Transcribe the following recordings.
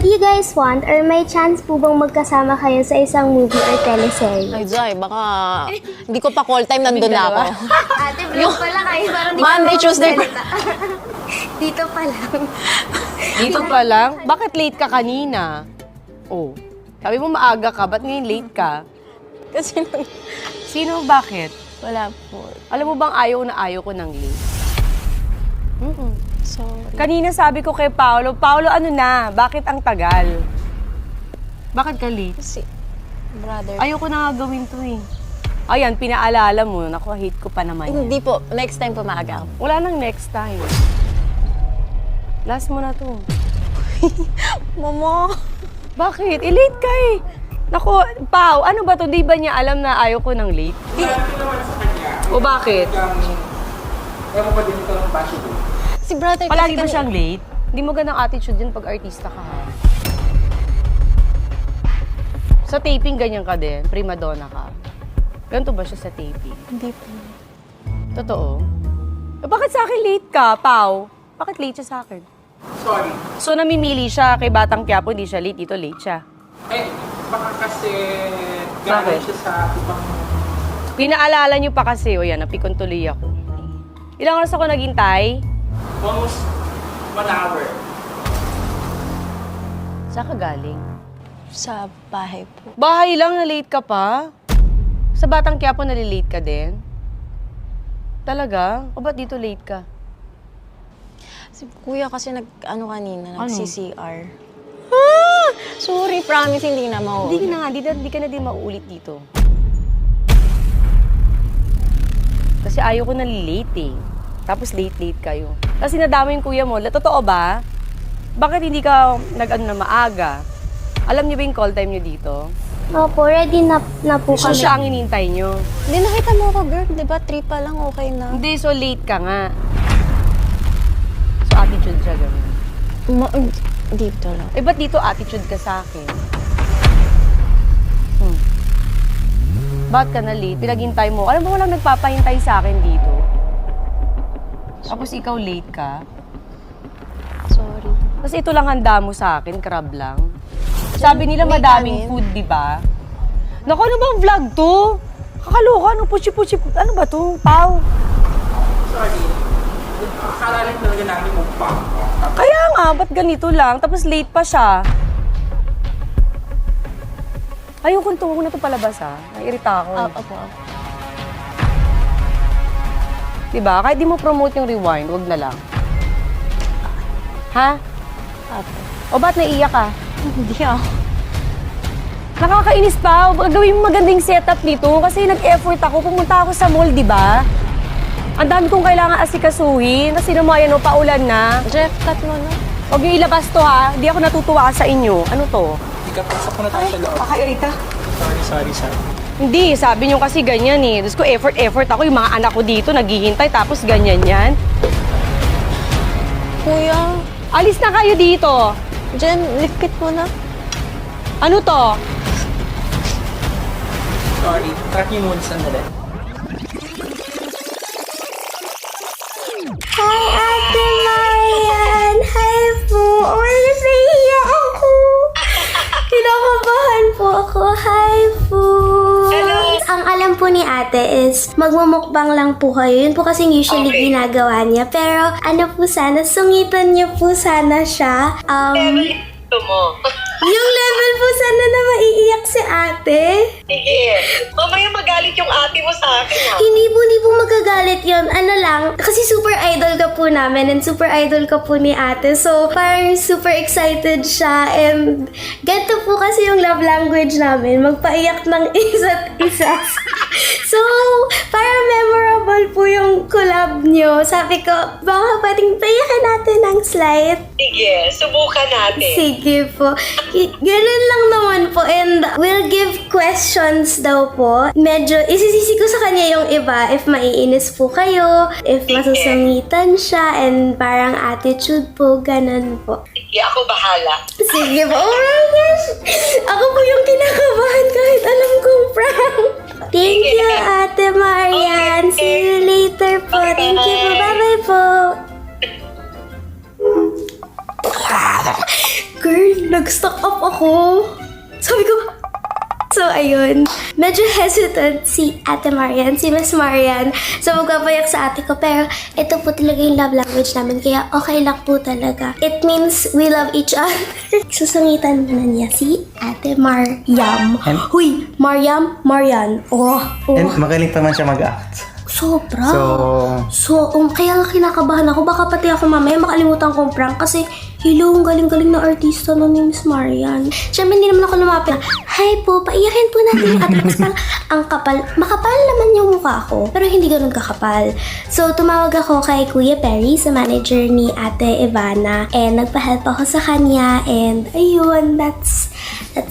Would you guys want or may chance po bang magkasama kayo sa isang movie or teleserye? Ay, Zay, baka hindi ko pa call time, nandun na ako. Ate, vlog pala kayo. Parang di Monday, Tuesday. Dito pa lang. Dito pa lang? Bakit late ka kanina? Oh, sabi mo maaga ka, ba't ngayon late ka? Kasi Sino, bakit? wala po. Alam mo bang ayaw ko ng late? Sorry. Kanina sabi ko kay Paolo, ano na, bakit ang tagal? Bakit ka late? Kasi, brother. Ayoko na nga gawin to eh. Ayan, pinaalala mo, naku, hate ko pa naman yan. Hindi po. Next time po maaga ako. Wala nang next time. Last mo na to. Mama. Bakit? Late ka eh. Naku, Pao, ano ba to? Di ba niya alam na ayaw ko ng late? O bakit? Ewan pa din ito ng bashi doon. Si brother Palagi ba kasi siyang late? Hindi mo ganang attitude yun pag artista ka ha? Sa taping, ganyan ka din? Prima donna ka? Ganito ba siya sa taping? Hindi po. Totoo? Bakit sa akin late ka, Pao? Bakit late siya sa akin? Sorry. So, namimili siya kay Batang Quiapo, hindi siya late. Dito, late siya. Eh, baka kasi Bakit? galing siya sa ibang... Pinaalala niyo pa kasi, o yan, napikon tuloy ako. Ilang oras ako naghintay? Almost 1 hour. Saan ka galing? Sa bahay po. Bahay lang, na late ka pa? Sa Batang Quiapo, nalilate ka din? Talaga? O ba't dito late ka? Si kuya kasi ano kanina, Ano? nag-CCR. Sorry, promise, hindi na Hindi mauulit. na nga, hindi ka na din mauulit dito. Kasi ayaw ko na late eh. Tapos late kayo. Kasi nadama yung kuya mo. Totoo ba? Bakit hindi ka nag-ano na maaga? Alam niyo ba yung call time niyo dito? Opo, ready na po So kami. siya ang inintay niyo. Hindi, nakita mo ako, girl. Di ba? 3 pa lang, okay na. Hindi, so late ka nga. So attitude siya gano'n. Dito lang. Eh, ba't dito attitude ka sa akin? Ba't ka na late? Pinaghintay mo. Alam mo, walang nagpapahintay sa akin dito. Tapos ikaw late ka. Sorry. Kasi ito lang handa mo sa akin, crab lang. Sabi nila May madaming kanin. food, di ba? Naku, ano bang vlog to? Kakaloka, ano puchi-puchi, ano ba to? Pau. Sorry. Akala rin talaga namin mukbang. Kaya nga, ba't ganito lang? Tapos late pa siya. Ayokong tuwag na ito palabas ha. Nairita ako. Opo. Diba? Kahit di mo promote yung rewind, wag na lang. Ha? Opo. O ba't naiiyak ka? Hindi ako. Nakakainis pa. Gawin mo magandang setup nito kasi nag-effort ako. Pumunta ako sa mall, di ba? Ang dami kong kailangan asikasuhin. Kasi naman yan, paulan na. Jeff, cut mo na. Huwag niyo ilabas to ha. Di ako natutuwa sa inyo. Ano to? Pasok mo na tayo sa loob. Kakairita. Sorry. Hindi, sabi niyo kasi ganyan eh. Tapos ko effort ako. Yung mga anak ko dito naghihintay tapos ganyan yan. Kuya, Alis na kayo dito. Jen, lipit mo na. Ano to? Sorry. Track niyo muna sandali. Hi, Ate Marian! Hi po! Oh my gosh, nahihiya ako! Kinakabahan po ako. Hi po! Hello! Ang alam po ni ate is magmumukbang lang po kayo. Yun po kasing usually ginagawa niya. Pero ano po sana, sungitan niyo po sana siya. Yung level po sana na maiiyak si ate. Sige. Mamaya magalit yung ate mo sa akin, ha? Hindi po magagalit yon. Ano lang, kasi super idol ka po namin and super idol ka po ni ate. So, parang super excited siya and ganito po kasi yung love language namin, magpaiyak ng isa't isa. So, parang memorable po yung collab nyo. Sabi ko, baka pwedeng paiyakin natin ng slight. Sige, subukan natin. Sige po. Ganun lang naman po. And we'll give questions daw po. Medyo isisisi ko sa kanya yung iba if maiinis po kayo, if masusungitan siya, and parang attitude po, ganun po. Sige, ako bahala. Sige po. Oh my gosh! Ako po yung kinakabahan kahit alam kong prank. Thank you, Ate Marian. Okay. See you later po. Thank you po. Bye. Bye-bye po. girl, nag-stock up ako. Sabi ko, so ayun, medyo hesitant si Ate Marian, si Miss Marian, so magpapayak sa ate ko. Pero ito po talaga yung love language namin, kaya okay lang po talaga. It means we love each other. Susungitan na niya si Ate Mariam. Huy, Mariam, Marian. And magaling pa man siya mag-act. Sobra. So, Kaya nga kinakabahan ako. Baka pati ako mamaya makalimutan kong prank kasi hello, ang galing-galing na artista no ni Miss Marian. Siyempre, hindi naman ako lumapit. Hi po, paiyakin po natin yung ate. Kasi parang ang kapal. Makapal naman yung mukha ko, pero hindi ganun kakapal. So, tumawag ako kay Kuya Perry, sa manager ni Ate Ivana. And nagpa-help ako sa kanya. And ayun, that's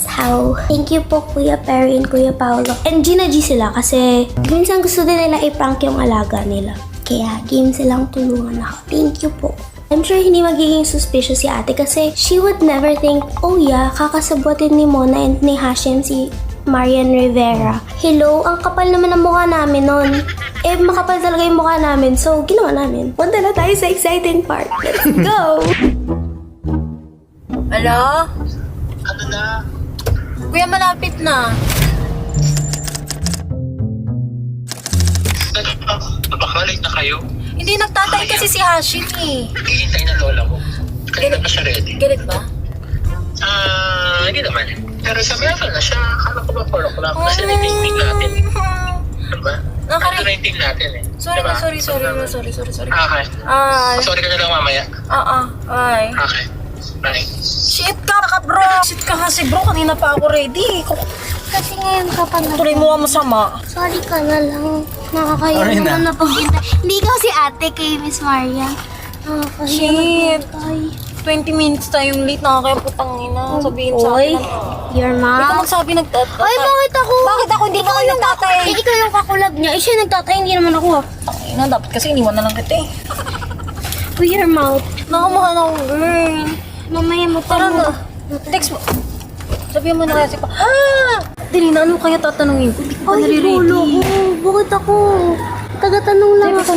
how. Thank you po Kuya Perry and Kuya Paolo. And Gina G sila kasi minsan gusto din nila i-prank yung alaga nila. Kaya game silang tulungan ako. Thank you po. I'm sure hindi magiging suspicious si ate kasi she would never think, oh yeah, kakasabutin ni Mona and ni Hashim si Marian Rivera. Hello, ang kapal naman ang mukha namin nun. Eh, makapal talaga yung mukha namin. So, ginawa namin. Punta na tayo sa exciting part. Let's go! Hello? Ano na? Kuya, malapit na. Baka late na kayo. Hindi, nagtatay kasi si Hashim eh. Hihintay na lola mo. Kanina pa siya ready. Galit ba? Hindi naman. Pero sabi na siya, akala ko ba 4 o'clock? Kasi na-meeting natin. Diba? Na-meeting natin eh. Sorry, Diba? sorry. Okay. Ay. Sorry ka na lang mamaya. Ay. Okay. Bye. Shit ka bro. Shit ka kasi bro, kanina pa ako ready. Kasi ngayon ka pa na. Tuloy mo ang masama. Sorry ka na lang. Nakakayo Sorry na. naman na paghintay. Hindi ka si ate kay Miss Maria. Nakakahiya Shit. na tayo. 20 minutes tayong late, nakakaya putang ina. Sabihin sa Oy, akin. your Ikaw mom. magsabi nagtatay. Ay, bakit ako? Bakit ako hindi naman nagtatay? Eh, ikaw yung kakulab niya. Eh, siya nagtatay, hindi naman ako. Ina, dapat kasi iniwan na lang kita eh. With your mouth. Nakamukha na akong girl. Mamaya mo Tara na. Text mo. Sabihin mo na kasi pa. Dili na, ano kaya tatanungin ko? Hindi ko pa Ay, nare-ready. gulo ko. Bakit ako? Taga-tanong lang ako.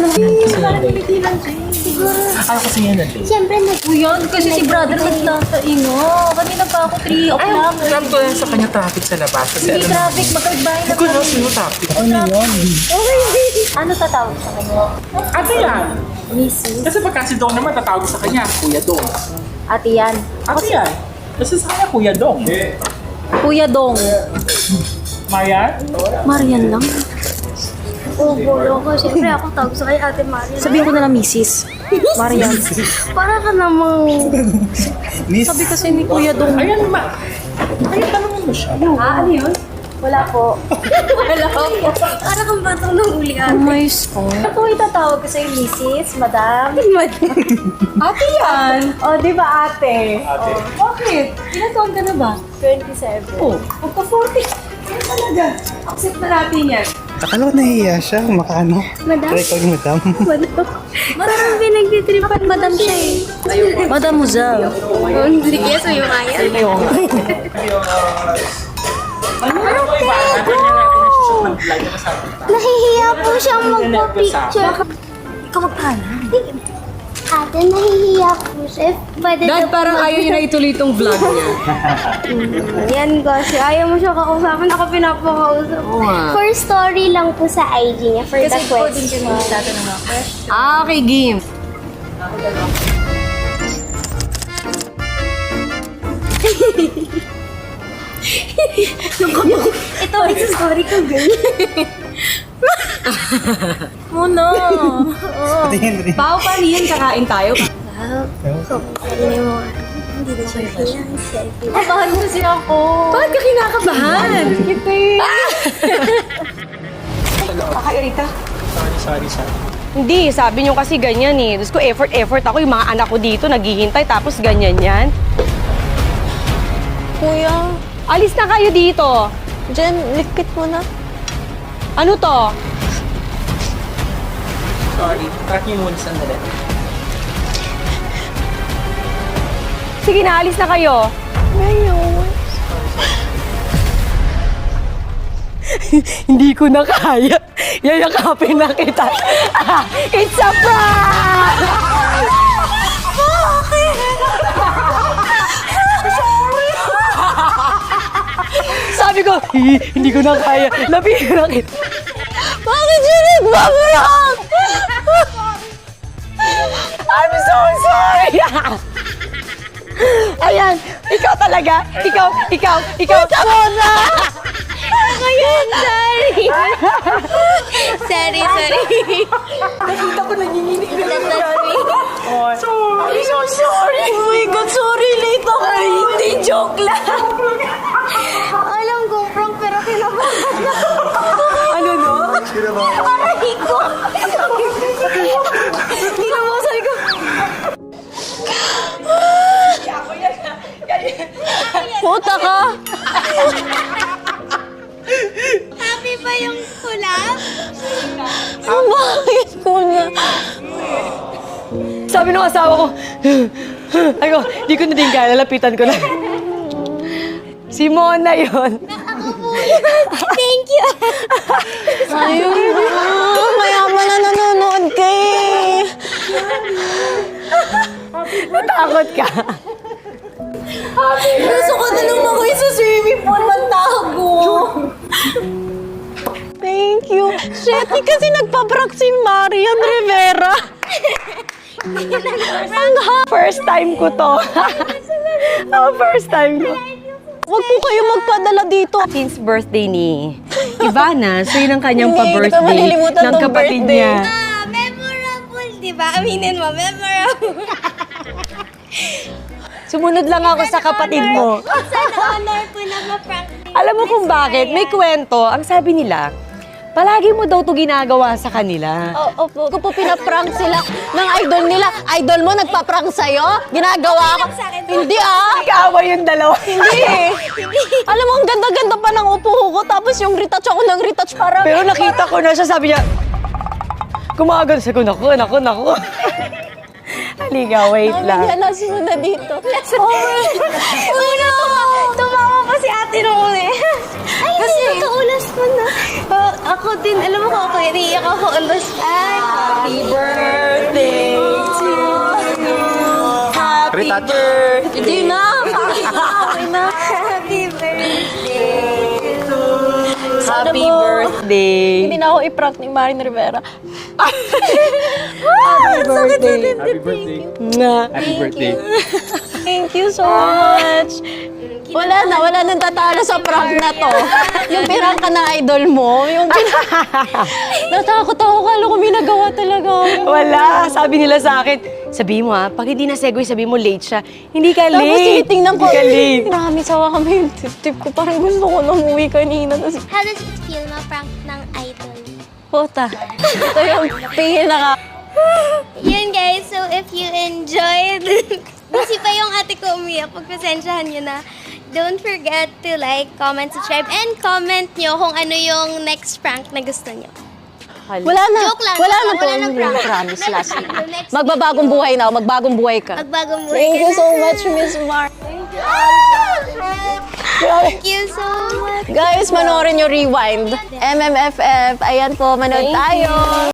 Parang hindi lang siya. Siguro. Ako kasi yan natin. Siyempre, Uyan, kasi si brother nagtataino. Kanina pa ako 3 o'clock. Alam ko yan sa kanya traffic sa labas. Kasi Hindi traffic, magkagbahay na ko na sino traffic. Ano tatawag sa kanya? Ate yan. Kasi pagka si Dong naman tatawag sa kanya, Kuya Dong. Ate yan. Ate yan. Kasi sa kanya Kuya Dong. Kuya Dong. Maya? Marian lang. gulo ko. Siyempre, ako tawag sa kay Ate Maria. Sabihin ko na lang Mrs. Marian. Para ka namang... Miss, Sabi kasi ni Kuya Dong. Ayan ma. Ayan, tanongin mo siya. Ano yun? Wala po. Wala po. Para kang batang nang uli, Oh ate. my God. Ano po itatawag ko sa'yo, Mrs. Madam? Ate yan. O, di ba ate? Ate. Bakit? Ilan taon ka na ba? 27. Oh. Magpa-40. Yan talaga. Accept na natin yan. akala ko nahihiya siya. Makaano. Madam? Try ko yung madam. Parang pinagtitripan madam siya eh. Madam Muzal. Hindi kaya sa'yo kaya. Ano ko iba? Ano niya natin na siya mag-vlog na sabi. Nahihiya po siyang magpa-picture. Ikaw magkala. Ate, nahihiya po siya. Pwede Dad, parang ayaw niya na ituloy itong vlog niya. Yan kasi ayaw mo siya kakausapin. Ako pinapakausap. For story lang po sa IG niya. For the question. Tatanong ako. Okay, game. Ito ay sa story ko, girl. Muna. Patingin rin. Pao, paano yan? Kakain tayo? Hindi mo. Hindi na siya selfie. Kabahan mo siya ako. Bakit ka kinakabahan? Kakairita. Sorry. Hindi, sabi niyo kasi ganyan eh. Tapos ko effort ako. Yung mga anak ko dito naghihintay tapos ganyan yan. Kuya. Alis na kayo dito. Jen, likit mo na. Ano to? Sorry. Track niyo muna sandali. Sige na, alis na kayo. Ngayon. Hindi ko na kaya. Yayakapin na kita. It's a prank! sabi ko, hindi ko na kaya. Lapitan kita. Bakit siya nagpaprank? I'm so sorry. Ayan, ikaw talaga. Ikaw. Mona! Ako yun, sorry. sorry. Nakita ko nanginginig na Sorry. I'm so sorry. Oh my God, sorry, late ako. Ay, hindi, joke lang. Alam ko, prank, pero kinabahan ako. Ano no? Aray ko. Kinamusay ko. Puta ka. Happy ba yung collab? Bakit ko na? Sabi ng asawa ko, ako, di ko na din kaya, lalapitan ko na. Si Mona yun. Ako po. Thank you. Ayun na. Mayaman na nanonood ka eh. Natakot ka. Gusto ko na nung makoy sa swimming pool, magtago. Thank you. Shit, kasi nagpaprank si Marian Rivera. First time ko to. First time ko. Huwag po kayo magpadala dito. Since birthday ni Ivana, so yun ang kanyang Hindi, hindi ko pa-birthday malilimutan ng tong kapatid birthday. niya. Memorable, di ba? Aminin mo, memorable. Sumunod lang ako sa kapatid mo. Sana honor po na ma-prank din. Alam mo kung bakit? May kwento. Ang sabi nila, palagi mo daw to ginagawa sa kanila. Opo, kung po pinaprank sila ng idol nila, idol mo nagpa-prank sa'yo? Ginagawa ko? Hindi ah! Nag-aaway yung dalawa. Hindi eh! Alam mo, ang ganda-ganda pa ng upo ko, tapos yung retouch ako ng retouch para... Pero nakita ko na siya, sabi niya, kumagal sa ko, naku. Halika, wait lang. Yanas mo na dito. Una, tumawa pa si ate nung uli. Ay, kasi nakaulas mo na. Ako din, alam mo ko ako, iniiyak ako ulas. Ay, happy Birthday to you. Happy birthday. Hindi na! Okay na! happy birthday. Happy mo. birthday. Hindi na ako i-prank ni Marian Rivera. Happy birthday. Happy birthday. Thank you so much. Wala nang tatalo sa prank na to. Yung pirang ka na idol mo, natakot ako, kala ko may nagawa talaga. Wala. Sabi nila sa akin, sabihin mo ha, pag hindi na segue, sabihin mo late siya. Hindi ka Tapos late. tinitingnan ko, Hindi ka late. marami sawa kami yung tip ko. Parang gusto ko nang umuwi kanina. Tapos, How does it feel ma-prank ng idol? puta. Ito yung pinaka... Yun guys, so if you enjoyed, kasi pa yung ate ko umiyak, pagpasensyahan nyo na. Don't forget to like, comment, subscribe, and comment nyo kung ano yung next prank na gusto nyo. Wala na. Joke lang. Wala na to. Wala nang prank. Promise, last week. The next Magbabagong buhay na ako. Magbagong buhay ka. Magbagong buhay Thank ka you na. so much, Miss Mar. Thank you so much. Guys, manoorin nyo Rewind. MMFF. Ayan po, manood tayo.